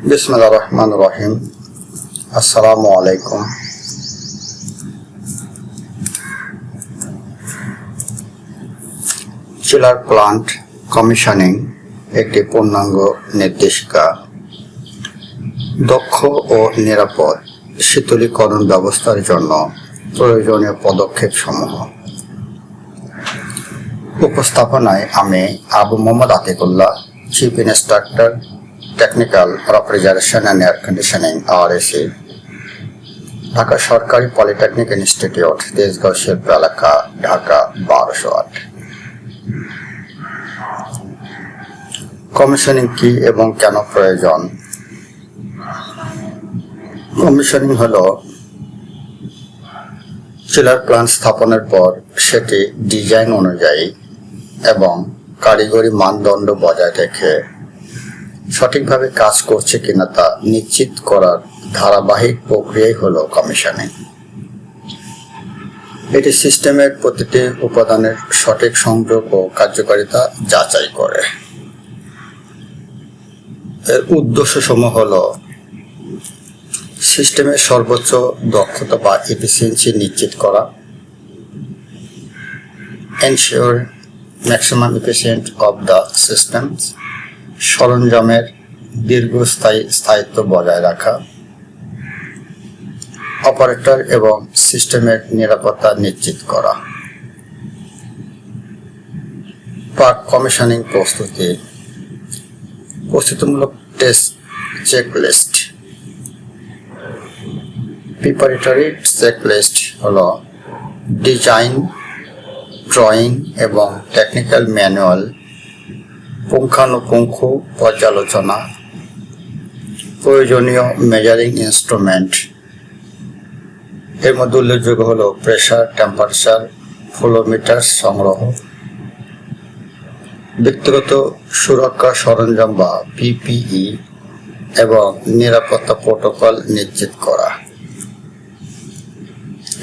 বিসমিল্লাহির রহমানির রহিম। আসসালামু আলাইকুম। চিলার প্লান্ট কমিশনিং একটি পূর্ণাঙ্গ নির্দেশিকা। দক্ষ ও নিরাপদ শীতলীকরণ ব্যবস্থার জন্য প্রয়োজনীয় পদক্ষেপ সমূহ। উপস্থাপনায় আমি Abu Mohammad Atikullah, chief instructor, technical refrigeration and air conditioning RSC, Dhaka সরকারি পলিটেকনিক ইনস্টিটিউট, তেজগাঁও শিল্প এলাকা, ঢাকা 1208। কমিশনিং কি এবং কেন প্রয়োজন? কমিশনিং হল চিলার প্লান্ট স্থাপনের পর সেটি ডিজাইন অনুযায়ী এবং কারিগরি মানদণ্ড বজায় রেখে সঠিকভাবে কাজ করছে কিনা তা নিশ্চিত করার ধারাবাহিক প্রক্রিয়াই হলো কমিশনিং। এটি সিস্টেমের প্রতিটি উপাদানের সঠিক সংযোগ ও কার্যকারিতা যাচাই করে। এর উদ্দেশ্যসমূহ হল সিস্টেমের সর্বোচ্চ দক্ষতা বা এফিসিয়েন্সি নিশ্চিত করা, ensure maximum efficient of the systems, সরঞ্জামের দীর্ঘস্থায়ী স্থায়িত্ব বজায় রাখা, অপারেটর এবং সিস্টেমের নিরাপত্তা নিশ্চিত করা। প্রাক কমিশনিং প্রস্তুতিমূলক টেস্ট চেকলিস্ট। প্রিপারেটরি চেকলিস্ট হল ডিজাইন, ড্রয়িং এবং টেকনিক্যাল ম্যানুয়াল পুঙ্খানুপুঙ্খ পর্যালোচনা, প্রয়োজনীয় মেজারিং ইনস্ট্রুমেন্ট। এর মধ্যে উল্লেখযোগ্য হল প্রেসার, টেম্পারেচার, ফ্লোমিটার সংগ্রহ, ব্যক্তিগত সুরক্ষা সরঞ্জাম বা PPE এবং নিরাপত্তা প্রোটোকল নিশ্চিত করা,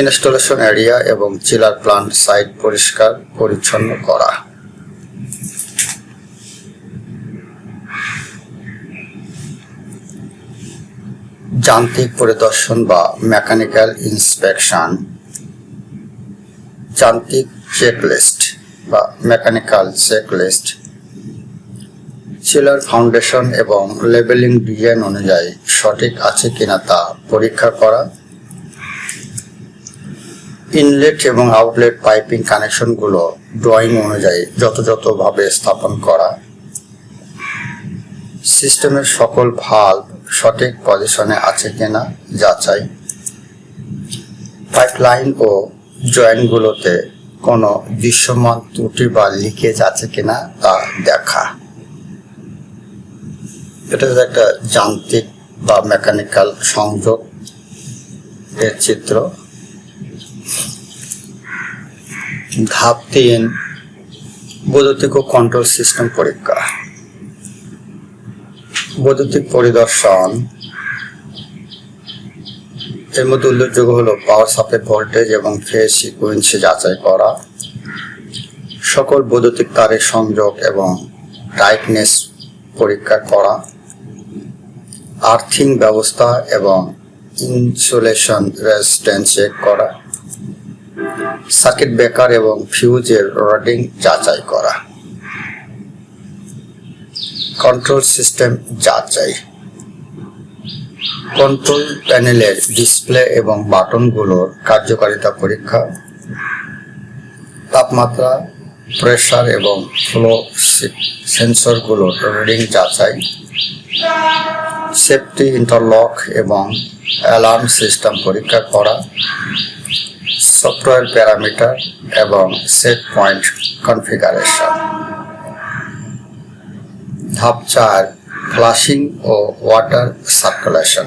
ইনস্টলেশন এরিয়া এবং চিলার প্লান্ট সাইট পরিষ্কার পরিচ্ছন্ন করা। যান্ত্রিক পরিদর্শন বা মেকানিক্যাল ইন্সপেকশন। যান্ত্রিক চেকলিস্ট বা মেকানিক্যাল চেকলিস্ট চিলার ফাউন্ডেশন এবং লেবেলিং ডিজাইন অনুযায়ী সঠিক আছে কিনা তা পরীক্ষা করা, ইনলেট এবং আউটলেট পাইপিং কানেকশনগুলো ড্রয়িং অনুযায়ী যথাযথভাবে স্থাপন করা, সিস্টেমের সকল ভালভ সঠিক পজিশনে আছে কিনা যাচাই, পাইপলাইন ও জয়েন্টগুলোতে কোনো দৃশ্যমান ত্রুটি বা লিকেজ আছে কিনা তা দেখা। এটা একটা যান্ত্রিক বা মেকানিক্যাল সংযোগ এর চিত্র। ধাপ 3, বৈদ্যুতিক ও কন্ট্রোল সিস্টেম পরীক্ষা। বৈদ্যুতিক পরিদর্শন। এর মধ্যে উল্লেখযোগ্য হলো পাওয়ার সাপ্লাই ভোল্টেজ এবং ফেজ সিকুয়েন্সে যাচাই করা, সকল বৈদ্যুতিক তারের সংযোগ এবং টাইটনেস পরীক্ষা করা, আর্থিং ব্যবস্থা এবং ইনসুলেশন রেজিস্ট্যান্স চেক করা, সার্কিট ব্রেকার এবং ফিউজের রিডিং যাচাই করা। কন্ট্রোল সিস্টেম যাচাই। কন্ট্রোল প্যানেলের ডিসপ্লে এবং বাটনগুলোর কার্যকারিতা পরীক্ষা, তাপমাত্রা, প্রেসার এবং ফ্লো সেন্সরগুলোর রিডিং যাচাই, সেফটি ইন্টারলক এবং অ্যালার্ম সিস্টেম পরীক্ষা করা, সফটওয়্যার প্যারামিটার এবং সেট পয়েন্ট কনফিগারেশন। ধাপ 4, ফ্লাশিং ও water circulation.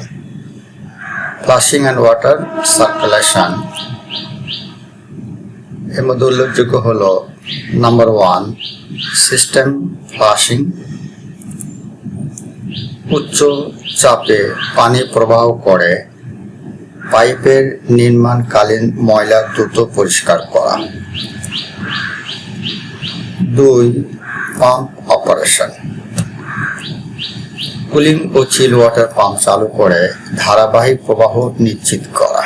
Flushing and water circulation. এর মধ্যে উল্লেখযোগ্য হল নাম্বার 1, সিস্টেম ফ্লাশিং। উচ্চ চাপে পানি প্রবাহ করে পাইপের নির্মাণকালীন ময়লা দ্রুত পরিষ্কার করা। 2, পাম্প অপারেশন। কুলিং ও চিল ওয়াটার পাম্প চালু করে ধারাবাহিক প্রবাহ নিশ্চিত করা।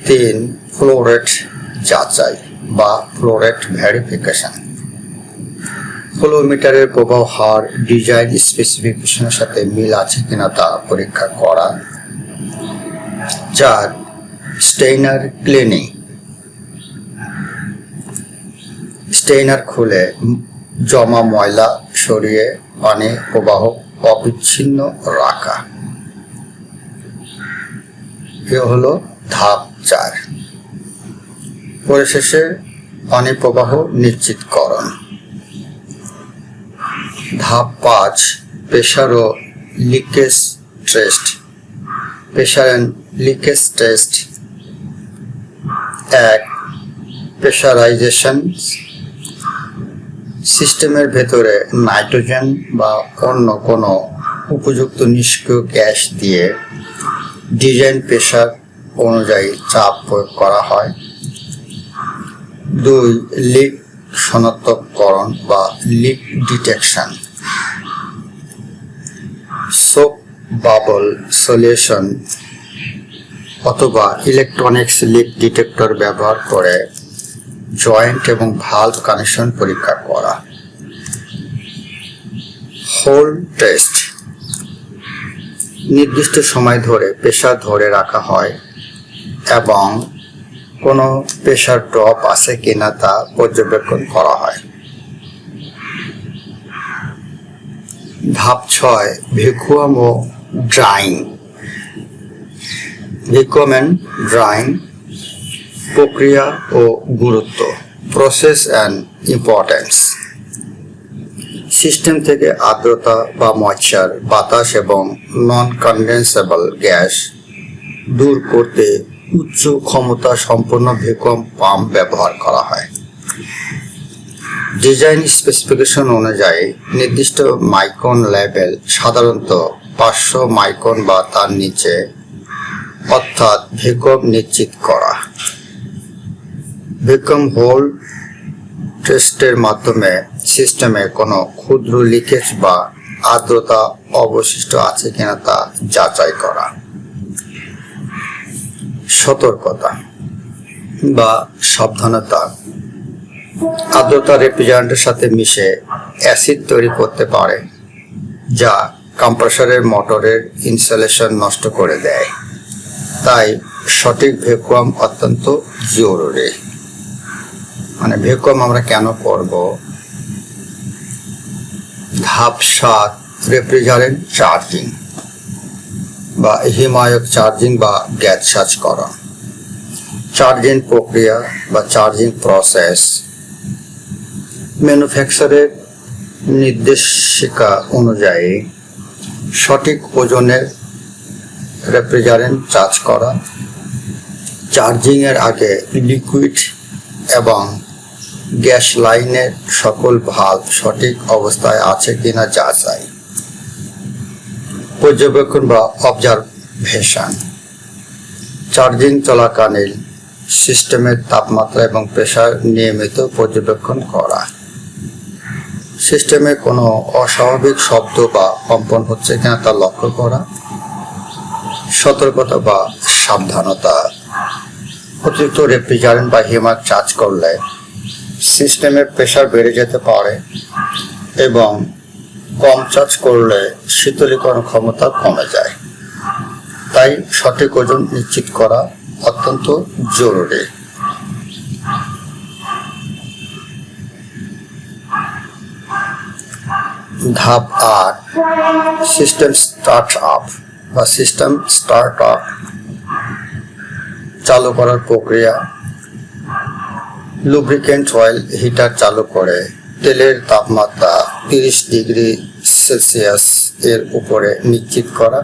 3. ফ্লো রেট যাচাই বা ফ্লো রেট ভেরিফিকেশন। ফ্লো মিটারের প্রবাহ হার ডিজাইন স্পেসিফিকেশনের সাথে মিল আছে কিনা তা পরীক্ষা করা। 4. Steiner cleaning. স্টেইনার খুলে জমা ময়লা সরিয়ে পানি প্রবাহ অবিচ্ছিন্ন রাখা। এ হলো ধাপ 4। পরিশেষে পানি প্রবাহ নিশ্চিতকরণ। ধাপ 5, প্রেসার ও leakage test. Pressure and leakage test. 1. Pressurisation. সিস্টেমের ভেতরে নাইট্রোজেন বা অন্য কোনো উপযুক্ত নিষ্ক্রিয় গ্যাস দিয়ে ডিজাইন প্রেসার অনুযায়ী চাপ প্রয়োগ করা হয়। 2. লিক শনাক্তকরণ বা leak detection. Soap bubble solution অথবা ইলেকট্রনিক্স লিক ডিটেক্টর ব্যবহার করে জয়েন্ট এবং ভালভ কানেকশন পরীক্ষা করা। Hold test. নির্দিষ্ট সময় ধরে প্রেসার ধরে রাখা হয় এবং কোনো প্রেসার ড্রপ আছে কিনা তা পর্যবেক্ষণ করা হয়। ধাপ 6, ভ্যাকুয়াম ও ড্রাইং। ভ্যাকুয়াম এন্ড ড্রাইং প্রক্রিয়া ও গুরুত্ব। Process and importance. সিস্টেম থেকে আর্দ্রতা বা ময়েশ্চার, বাতাস এবং নন কনডেন্সেবল গ্যাস দূর করতে উচ্চ ক্ষমতা সম্পন্ন ভ্যাকুয়াম পাম্প ব্যবহার করা হয়। ডিজাইন স্পেসিফিকেশন অনুযায়ী নির্দিষ্ট মাইক্রন লেভেল, সাধারণত 500 মাইক্রন বা তার নিচে, অর্থাৎ ভ্যাকুয়াম নিশ্চিত করা। ভ্যাকুয়াম হোল্ড টেস্টের মাধ্যমে সিস্টেমে কোনো ক্ষুদ্র লিকেজ বা আর্দ্রতা অবশিষ্ট আছে কিনা তা যাচাই করা। সতর্কতা বা সাবধানতা। আর্দ্রতা রেফ্রিজারেন্টের সাথে মিশে অ্যাসিড তৈরি করতে পারে, যা কম্প্রেসরের মোটরের ইনসুলেশন নষ্ট করে দেয়। তাই সঠিক ভ্যাকুয়াম অত্যন্ত জরুরি। মানে ভ্যাকুয়াম আমরা কেন করব? ধাপ 7, রেফ্রিজারেন্ট চার্জিং বা হিমায়ক চার্জিং বা গ্যাস চার্জকরণ। চার্জিং প্রক্রিয়া বা চার্জিং প্রসেস। ম্যানুফ্যাকচারের নির্দেশিকা অনুযায়ী সঠিক ওজনের রেফ্রিজারেন্ট চার্জ করা। চার্জিং এর আগে লিকুইড এবং গ্যাস লাইনের সকল ভালভ সঠিক অবস্থায় আছে কিনা যাচাই। পর্যবেক্ষণ বা অবজারভেশন। চার্জিং চলাকালীন সিস্টেমের তাপমাত্রা এবং প্রেসার নিয়মিত পর্যবেক্ষণ করা। সিস্টেমে কোনো অস্বাভাবিক শব্দ বা কম্পন হচ্ছে কিনা তা লক্ষ্য করা। সতর্কতা বা সাবধানতা। অতিরিক্ত রেফ্রিজারেন্ট বা হিমায়ক চার্জ করলে সিস্টেমের প্রেসার বেড়ে যেতে পারে এবং কম চার্জ করলে শীতলীকরণ ক্ষমতা কমে যায়। তাই সঠিক ওজন নিশ্চিত করা অত্যন্ত জরুরি। ধাপ 8, সিস্টেম স্টার্ট আপ বা সিস্টেম স্টার্ট আপ চালু করার প্রক্রিয়া। লুব্রিকেন্ট অয়েল হিটার চালু করে তেলের তাপমাত্রা 30 ডিগ্রি সেলসিয়াস এর উপরে নিশ্চিত করা।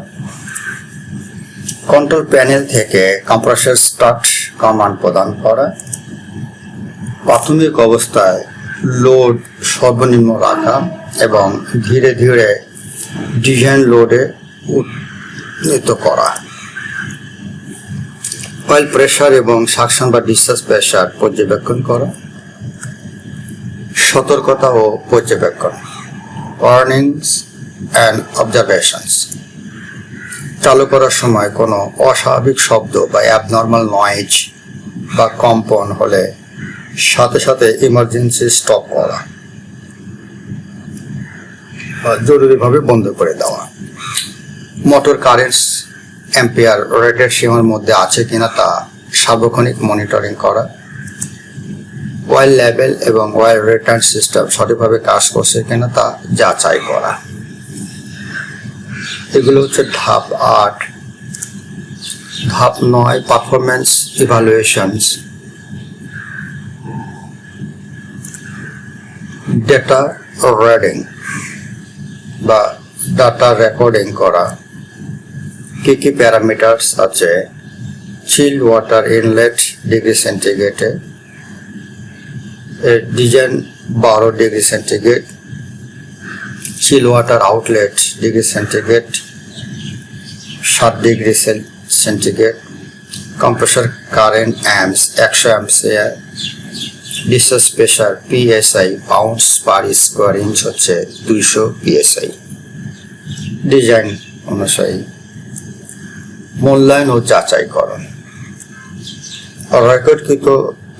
কন্ট্রোল প্যানেল থেকে কম্প্রেসর স্টার্ট কমান্ড প্রদান করা। প্রাথমিক অবস্থায় লোড সর্বনিম্ন রাখা এবং ধীরে ধীরে ডিজাইন লোডে উন্নীত করা। অয়েল প্রেসার এবং সাকশন বা ডিসচার্জ প্রেসার পর্যবেক্ষণ করা। সতর্কতা ও পর্যবেক্ষণ। Warnings and observations. চালু করার সময় কোনো অস্বাভাবিক শব্দ বা অ্যাবনর্মাল নয়েজ বা কম্পন হলে সাথে সাথে ইমার্জেন্সি স্টপ করা, জরুরিভাবে বন্ধ করে দেওয়া। মোটর কারেন্টস অ্যাম্পিয়ার রেটের সীমার মধ্যে আছে কিনা তা সার্বক্ষণিক মনিটরিং করা। অয়েল লেভেল এবং অয়েল রিটার্ন সিস্টেম সঠিকভাবে কাজ করছে কিনা তা যাচাই করা। এগুলো হচ্ছে ধাপ 8। ধাপ 9 পারফরমেন্স ইভালুয়েশনস। ডেটা রিডিং বা ডাটা রেকর্ডিং করা। কি কি প্যারামিটারস আছে? চিল ওয়াটার ইনলেট ডিগ্রি সেন্টিগ্রেডে, design 12 degree centigrade, chill water outlet degree centigrade 7 degree centigrade, compressor current amps 100 ampere, discharge pressure PSI pounds per square inch হচ্ছে 200 PSI. Design অনুযায়ী মূল্যায়ন ও যাচাইকরণ। রেকর্ডকৃত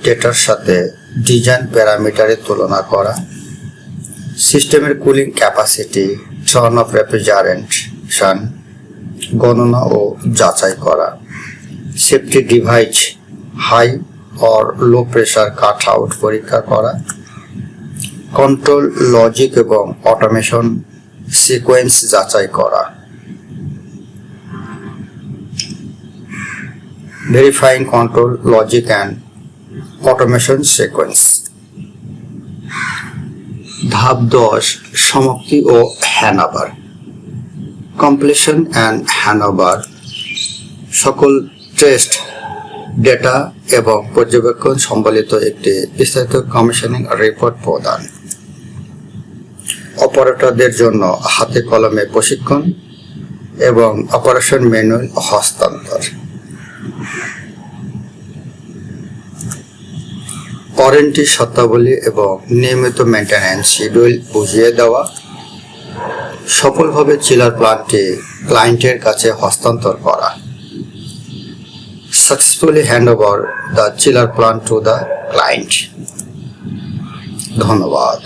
ডেটার সাথে ডিজাইন প্যারামিটারের তুলনা করা। সিস্টেমের cooling capacity, ton of refrigeration গণনা ও যাচাই করা। Safety device high or low pressure cut out পরীক্ষা করা। কন্ট্রোল লজিক এবং অটোমেশন সিকোয়েন্স যাচাই করা। Verifying control logic and automation sequence. ধাপ 10 সমাপ্তি ও হ্যান্ডওভার। Completion and handover. সকল টেস্ট ডেটা এবং পর্যবেক্ষণ সম্বলিত একটি বিস্তারিত কমিশনিং রিপোর্ট প্রদান। অপারেটরদের জন্য হাতে কলমে প্রশিক্ষণ এবং অপারেশন ম্যানুয়াল হস্তান্তর। ওয়ারেন্টি শর্তাবলী এবং নিয়মিত মেইনটেন্যান্স শিডিউল বুঝিয়ে দেওয়া। সফলভাবে চিলার প্ল্যান্টটি ক্লায়েন্টের কাছে হস্তান্তর করা। Successfully hand over the chiller plant to the client. ধন্যবাদ।